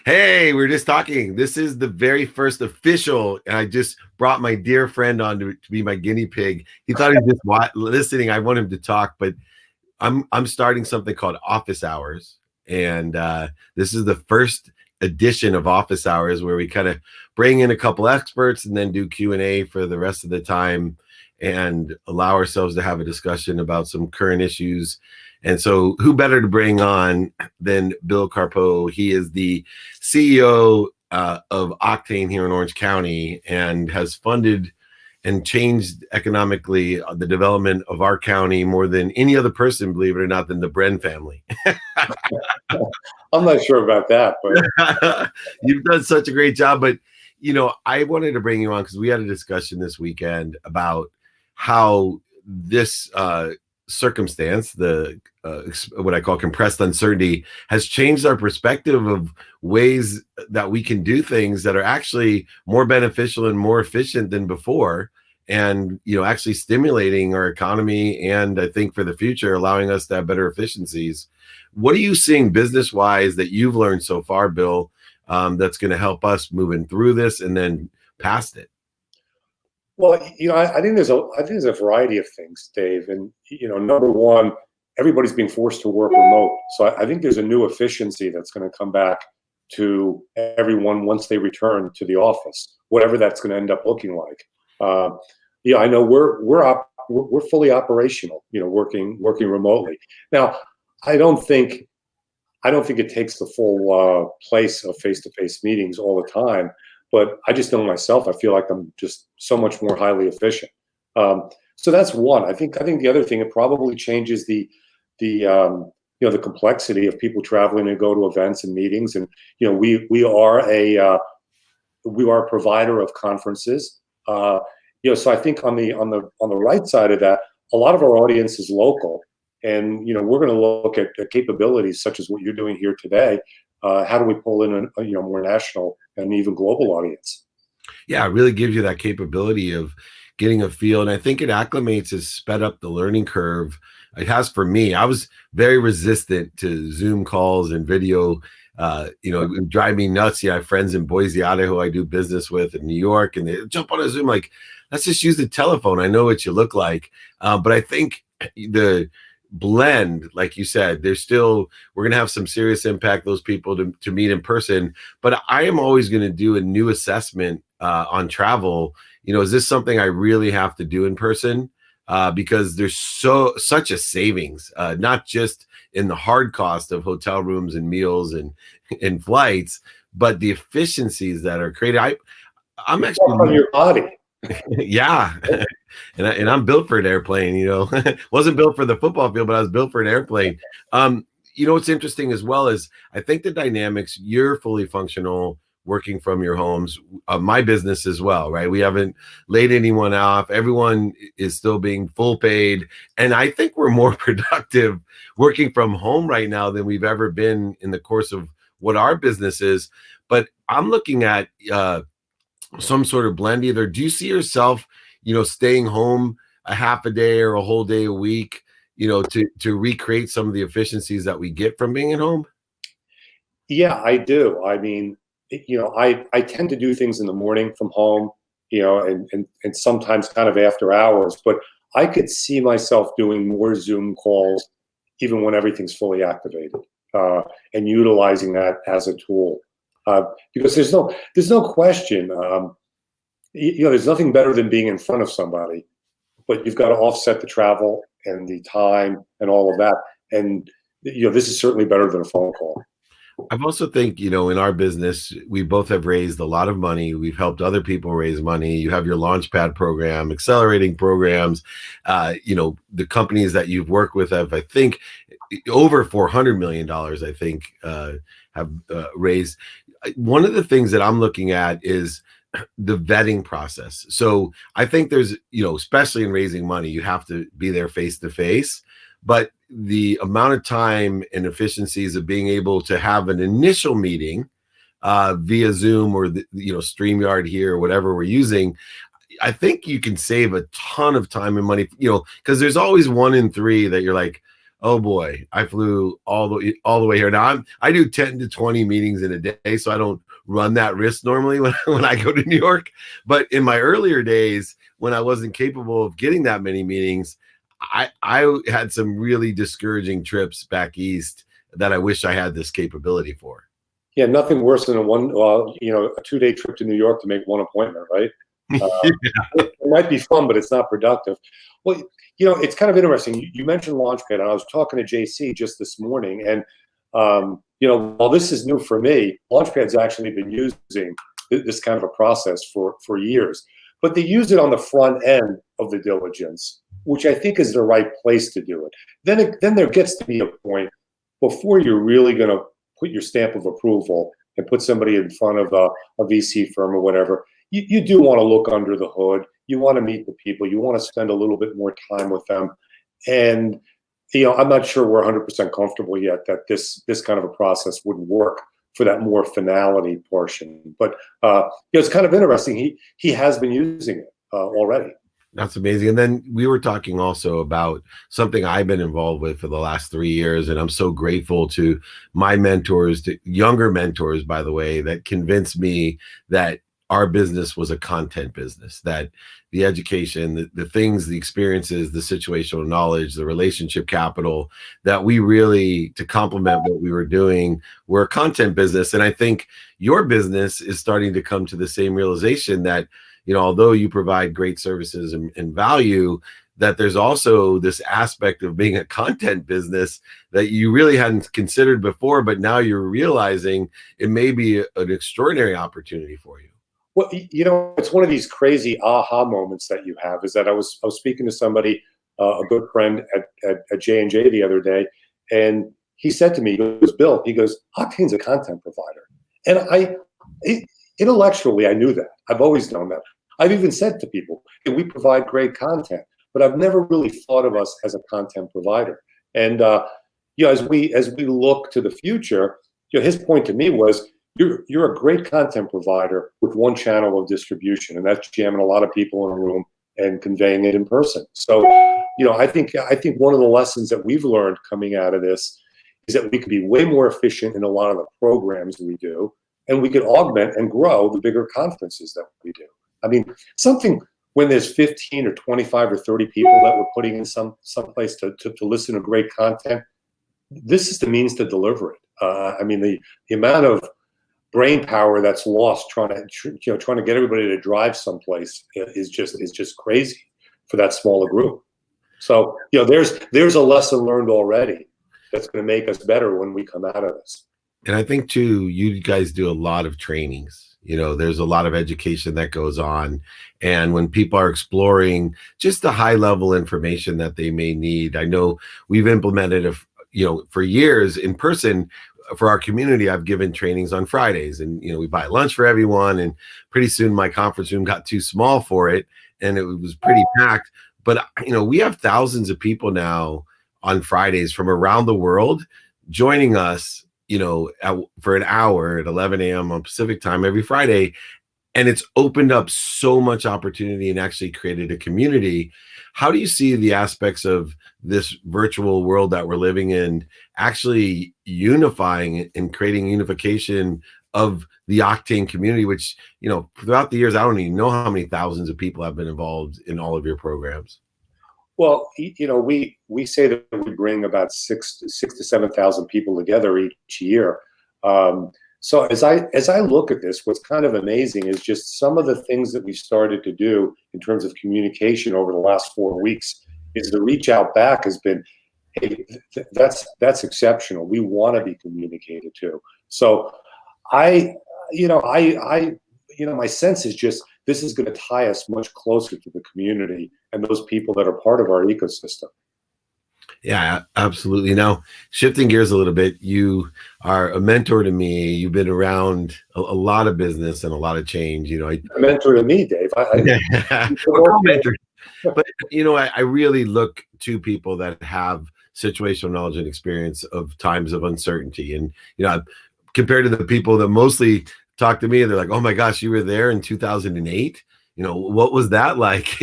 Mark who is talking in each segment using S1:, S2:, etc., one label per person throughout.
S1: Hey, we are just talking. This is the very first official, and I just brought my dear friend on to be my guinea pig. He thought he was just listening. I want him to talk, but I'm starting something called Office Hours, and this is the first edition of Office Hours where we kind of bring in a couple experts and then do Q&A for the rest of the time and allow ourselves to have a discussion about some current issues. And so who better to bring on than Bill Carpou? He is the CEO of Octane here in Orange County and has funded and changed economically the development of our county more than any other person, believe it or not, than the Bren family.
S2: I'm not sure about that, but
S1: you've done such a great job. But, I wanted to bring you on because we had a discussion this weekend about how this circumstance, the what I call compressed uncertainty, has changed our perspective of ways that we can do things that are actually more beneficial and more efficient than before, and actually stimulating our economy, and I think for the future allowing us to have better efficiencies. What are you seeing business wise that you've learned so far, Bill, that's going to help us moving through this and then past it?
S2: well, I think there's a variety of things, Dave. And number one, everybody's being forced to work remote, so I think there's a new efficiency that's going to come back to everyone once they return to the office, whatever that's going to end up looking like. I know we're fully operational, working remotely. Now, I don't think it takes the full place of face-to-face meetings all the time, but I just know myself. I feel like I'm just so much more highly efficient. So that's one. I think the other thing, it probably changes the complexity of people traveling to go to events and meetings. And we are a provider of conferences. So I think on the right side of that, a lot of our audience is local, and we're going to look at capabilities such as what you're doing here today. How do we pull in a more national and even global audience?
S1: Yeah, it really gives you that capability of getting a feel. And I think it acclimates, has sped up the learning curve. It has for me. I was very resistant to Zoom calls and video. It would drive me nuts. I have friends in Boise, Idaho I do business with in New York, and they jump on a Zoom like, let's just use the telephone. I know what you look like. But I think the blend, like you said, we're going to have some serious impact, those people to meet in person. But I am always going to do a new assessment on travel. Is this something I really have to do in person? Because there's such a savings, not just in the hard cost of hotel rooms and meals and flights, but the efficiencies that are created. I'm actually
S2: on your body.
S1: Yeah. And I'm built for an airplane, wasn't built for the football field, but I was built for an airplane. What's interesting as well is I think the dynamics, you're fully functional working from your homes, my business as well, right? We haven't laid anyone off. Everyone is still being full paid. And I think we're more productive working from home right now than we've ever been in the course of what our business is. But I'm looking at some sort of blend. Either do you see yourself, staying home a half a day or a whole day a week, to recreate some of the efficiencies that we get from being at home?
S2: Yeah, I do. I mean, I tend to do things in the morning from home, and sometimes kind of after hours, but I could see myself doing more Zoom calls even when everything's fully activated, and utilizing that as a tool. Because there's no question, there's nothing better than being in front of somebody, but you've got to offset the travel and the time and all of that. And this is certainly better than a phone call.
S1: I've also think, in our business, we both have raised a lot of money. We've helped other people raise money. You have your Launchpad program, accelerating programs. The companies that you've worked with have, I think, over $400 million, I think, have raised. One of the things that I'm looking at is the vetting process. So I think there's, especially in raising money, you have to be there face to face. But the amount of time and efficiencies of being able to have an initial meeting via Zoom or StreamYard here or whatever we're using, I think you can save a ton of time and money, because there's always 1 in 3 that you're like, Oh boy, I flew all the way here. Now I do 10 to 20 meetings in a day, so I don't run that risk normally when when I go to New York. But in my earlier days, when I wasn't capable of getting that many meetings, I had some really discouraging trips back east that I wish I had this capability for.
S2: Yeah, nothing worse than a 2-day trip to New York to make one appointment, right? Uh, it might be fun, but it's not productive. Well, it's kind of interesting. You mentioned Launchpad, and I was talking to JC just this morning, and while this is new for me, Launchpad's actually been using this kind of a process for years, but they use it on the front end of the diligence, which I think is the right place to do it. Then there gets to be a point before you're really going to put your stamp of approval and put somebody in front of a VC firm or whatever. You do want to look under the hood. You want to meet the people. You want to spend a little bit more time with them. And, I'm not sure we're 100% comfortable yet that this kind of a process wouldn't work for that more finality portion. But, it's kind of interesting. He has been using it already.
S1: That's amazing. And then we were talking also about something I've been involved with for the last 3 years. And I'm so grateful to my mentors, to younger mentors, by the way, that convinced me that our business was a content business, that the education, the things, the experiences, the situational knowledge, the relationship capital, that we really, to complement what we were doing, we're a content business. And I think your business is starting to come to the same realization that, although you provide great services and value, that there's also this aspect of being a content business that you really hadn't considered before, but now you're realizing it may be an extraordinary opportunity for you.
S2: Well, it's one of these crazy aha moments that you have. Is that I was speaking to somebody, a good friend at J&J the other day, and he said to me, he goes, Bill, Octane's a content provider, and intellectually I knew that. I've always known that. I've even said to people, hey, we provide great content, but I've never really thought of us as a content provider. And as we look to the future, his point to me was, you're a great content provider with one channel of distribution, and that's jamming a lot of people in a room and conveying it in person. So, I think one of the lessons that we've learned coming out of this is that we could be way more efficient in a lot of the programs we do, and we could augment and grow the bigger conferences that we do. I mean, something when there's 15 or 25 or 30 people that we're putting in some place to listen to great content, this is the means to deliver it. The amount of brain power that's lost trying to get everybody to drive someplace is just crazy for that smaller group. So there's a lesson learned already that's going to make us better when we come out of this.
S1: And I think too, you guys do a lot of trainings. There's a lot of education that goes on. And when people are exploring just the high level information that they may need, I know we've implemented for years in person. For our community, I've given trainings on Fridays, and we buy lunch for everyone, and pretty soon my conference room got too small for it, and it was pretty packed. But we have thousands of people now on Fridays from around the world joining us, for an hour at 11 a.m. on Pacific time every Friday. And it's opened up so much opportunity and actually created a community. How do you see the aspects of this virtual world that we're living in actually unifying and creating unification of the Octane community, which, throughout the years, I don't even know how many thousands of people have been involved in all of your programs?
S2: Well, we say that we bring about 6,000 to 7,000 people together each year. So as I look at this, what's kind of amazing is just some of the things that we've started to do in terms of communication over the last 4 weeks. Is the reach out back has been, hey, that's exceptional. We want to be communicated to. So my sense is just this is going to tie us much closer to the community and those people that are part of our ecosystem.
S1: Yeah, absolutely. Now, shifting gears a little bit, you are a mentor to me. You've been around a lot of business and a lot of change.
S2: A mentor to me, Dave.
S1: Mentor. But I really look to people that have situational knowledge and experience of times of uncertainty. And compared to the people that mostly talk to me, they're like, "Oh my gosh, you were there in 2008. What was that like?"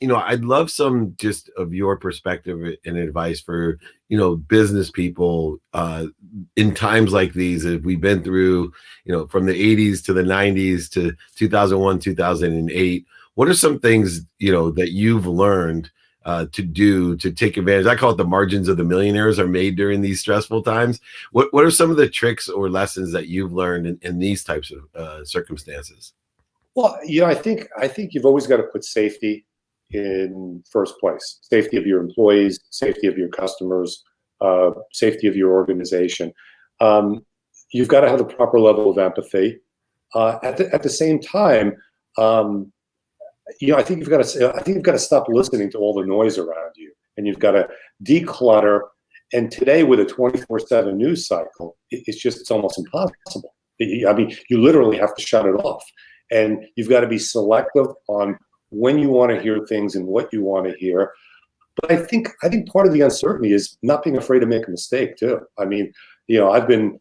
S1: I'd love some just of your perspective and advice for, business people in times like these. If we've been through, from the 80s to the 90s to 2001, 2008, what are some things, that you've learned to do to take advantage? I call it the margins of the millionaires are made during these stressful times. What are some of the tricks or lessons that you've learned in these types of circumstances?
S2: Well, I think you've always got to put safety in first place. Safety of your employees, safety of your customers, safety of your organization. Um, you've got to have the proper level of empathy. At the same time, um, I think you've got to stop listening to all the noise around you, and you've got to declutter. And today, with a 24/7 news cycle, it's almost impossible. I mean, you literally have to shut it off, and you've got to be selective on when you want to hear things and what you want to hear. But I think part of the uncertainty is not being afraid to make a mistake too. I mean, I've been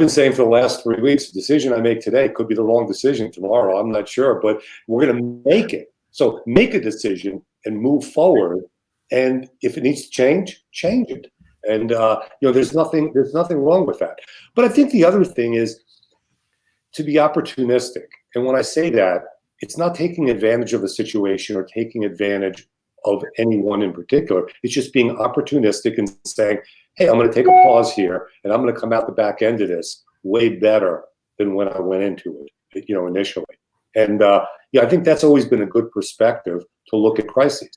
S2: saying for the last 3 weeks, the decision I make today could be the wrong decision tomorrow. I'm not sure, but we're going to make it. So make a decision and move forward. And if it needs to change it. And there's nothing wrong with that. But I think the other thing is to be opportunistic. And when I say that, it's not taking advantage of a situation or taking advantage of anyone in particular. It's just being opportunistic and saying, hey, I'm going to take a pause here, and I'm going to come out the back end of this way better than when I went into it, initially. And I think that's always been a good perspective to look at crises.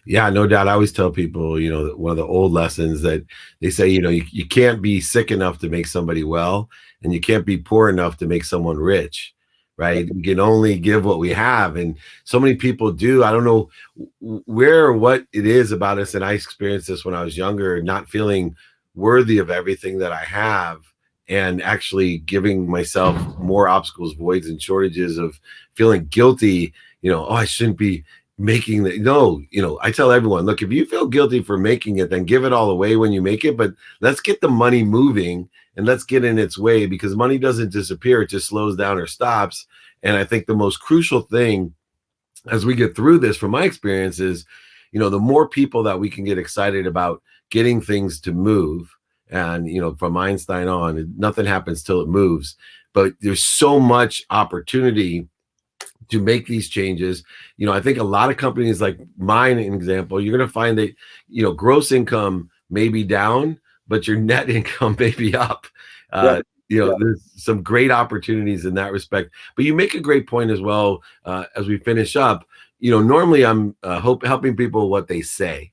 S1: Yeah, no doubt. I always tell people, that one of the old lessons that they say, you can't be sick enough to make somebody well, and you can't be poor enough to make someone rich, right? We can only give what we have. And so many people do. I don't know where or what it is about us. And I experienced this when I was younger, not feeling worthy of everything that I have, and actually giving myself more obstacles, voids, and shortages of feeling guilty, oh, I shouldn't be making the no. I tell everyone, look, if you feel guilty for making it, then give it all away when you make it, but let's get the money moving and let's get in its way, because money doesn't disappear, it just slows down or stops. And I think the most crucial thing as we get through this, from my experience, is the more people that we can get excited about getting things to move. And from Einstein on, nothing happens till it moves, but there's so much opportunity to make these changes. I think a lot of companies, like mine, an example, you're going to find that, gross income may be down, but your net income may be up.
S2: Yeah.
S1: There's some great opportunities in that respect. But you make a great point as well, as we finish up. Normally I'm helping people what they say.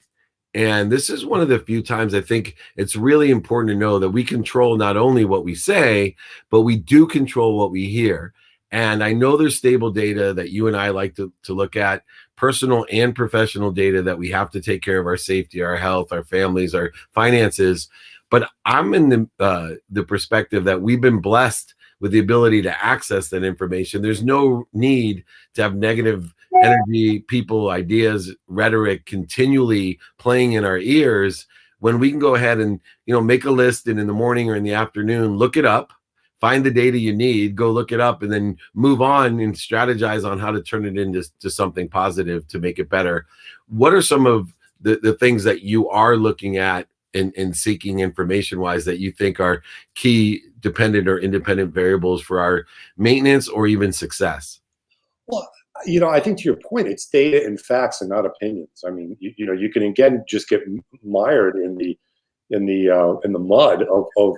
S1: And this is one of the few times I think it's really important to know that we control not only what we say, but we do control what we hear. And I know there's stable data that you and I like to look at, personal and professional data, that we have to take care of our safety, our health, our families, our finances. But I'm in the perspective that we've been blessed with the ability to access that information. There's no need to have negative energy, people, ideas, rhetoric continually playing in our ears, when we can go ahead and make a list, and in the morning or in the afternoon look it up, find the data you need, go look it up, and then move on and strategize on how to turn it into something positive to make it better. What are some of the things that you are looking at and seeking information wise that you think are key dependent or independent variables for our maintenance or even success?
S2: Well, I think to your point, it's data and facts and not opinions. I mean, you can again just get mired in the mud of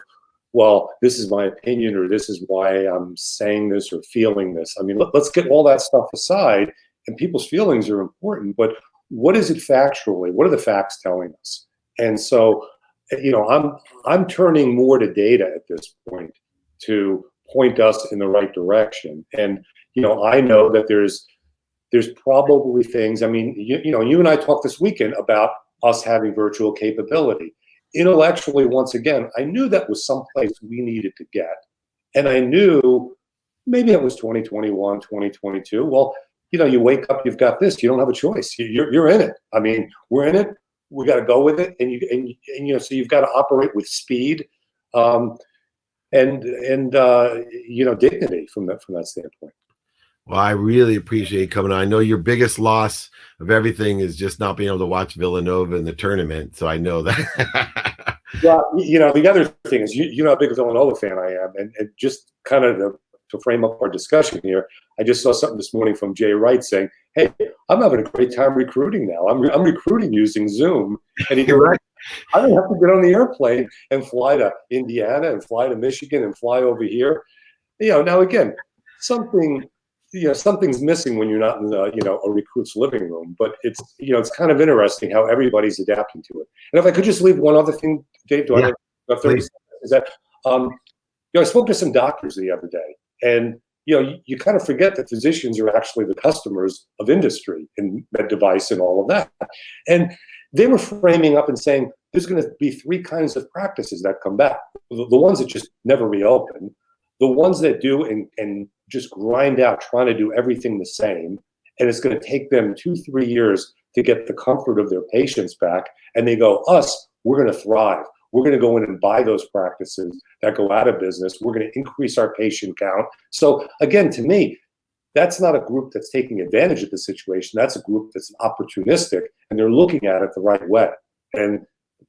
S2: well, this is my opinion, or this is why I'm saying this or feeling this. I mean, let's get all that stuff aside. And people's feelings are important, but what is it factually? What are the facts telling us? And so, I'm turning more to data at this point to point us in the right direction. And I know that there's probably things. I mean, you and I talked this weekend about us having virtual capability. Intellectually, once again, I knew that was someplace we needed to get, and I knew maybe it was 2021, 2022. Well, you wake up, you've got this. You don't have a choice. You're in it. I mean, we're in it. We got to go with it, and so you've got to operate with speed, and dignity from that standpoint.
S1: Well, I really appreciate you coming on. I know your biggest loss of everything is just not being able to watch Villanova in the tournament. So I know that.
S2: Well, the other thing is, you know how big a Villanova fan I am, and just kind of to frame up our discussion here, I just saw something this morning from Jay Wright saying, "Hey, I'm having a great time recruiting now. I'm recruiting using Zoom," and he goes,
S1: Right.
S2: "I don't have to get on the airplane and fly to Indiana and fly to Michigan and fly over here." Now again, something something's missing when you're not in a recruit's living room. But it's kind of interesting how everybody's adapting to it. And if I could just leave one other thing, Dave, do I
S1: Yeah,
S2: have 30
S1: please.
S2: seconds? Is that I spoke to some doctors the other day, and you kind of forget that physicians are actually the customers of industry and med device and all of that. And they were framing up and saying there's going to be three kinds of practices that come back: the ones that just never reopen, the ones that do and just grind out trying to do everything the same, and it's going to take them 2-3 years to get the comfort of their patients back, and they go, us, we're going to thrive. We're going to go in and buy those practices that go out of business. We're going to increase our patient count. So again, to me, that's not a group that's taking advantage of the situation. That's a group that's opportunistic, and they're looking at it the right way. And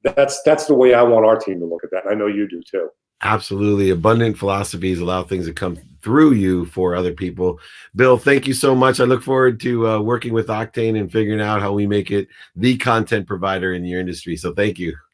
S2: that's the way I want our team to look at that. And I know you do too.
S1: Absolutely. Abundant philosophies allow things to come through you for other people. Bill, thank you so much. I look forward to working with Octane and figuring out how we make it the content provider in your industry. So thank you.